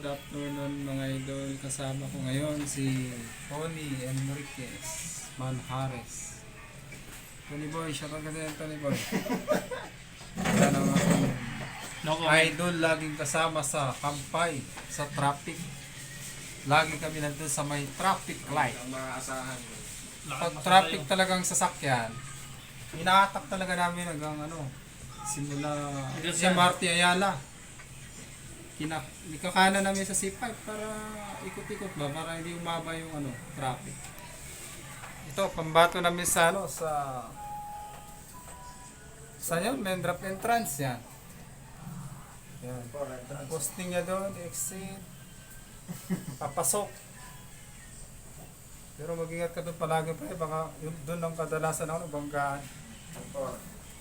good afternoon mga idol. Kasama ko ngayon si Tony Enriquez Manjares. Tony Boy, shout out ka din Tony Boy. Yan ang aking idol, laging kasama sa kampay, sa traffic. Lagi kami nandun sa may traffic light. Ang maaasahan. Pag traffic talagang sasakyan, inaatak talaga namin hanggang simula si Marty Ayala. Nikakanan namin sa C5 para ikot-ikot ba, para hindi umaba yung traffic. Ito, pambato namin sa yun, main drop entrance yan. Yan. Ang posting niya doon, exit, papasok. Pero mag-ingat ka doon palagi pre, baka doon ang kadalasan ako banggaan.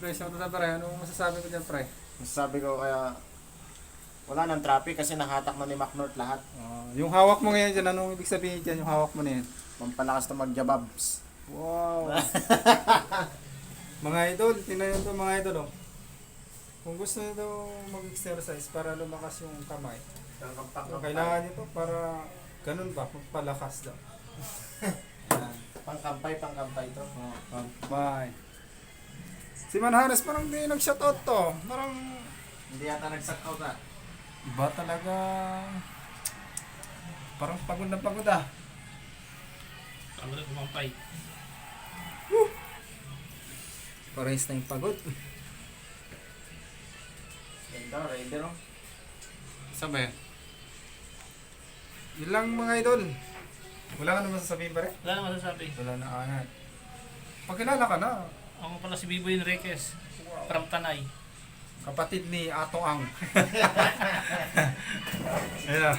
Pre, shout out pre, ano masasabi ko dyan pre? Masasabi ko kaya wala nang traffic kasi nahatak na ni McNorth lahat. Yung hawak mo ngayon dyan, anong ibig sabihin dyan yung hawak mo na yan? Pampalakas na magjababs. Wow! Mga idol, tingnan nyo ito mga idol oh. Kung gusto nyo ito mag-exercise para lumakas yung kamay, so, kailangan nyo ito para ganun ba, magpalakas daw. Pangkampay ito. Kampay. Si Manjares parang di nag-shoutout to. Parang Hindi yata nag-shoutout ah. iba talaga. Parang pagod na pagod ah. Pagod na kumampay. Parehas na yung pagod. Ganda, rider oh. Sabi. Yun lang mga idol. Wala ka naman sasabihin pa rin? Wala na masasabi. Wala na angat. Pagkilala ka na. Ako pala si Biboy Enriquez. From Tanay. Kapatid ni Ato Ang. Ayan.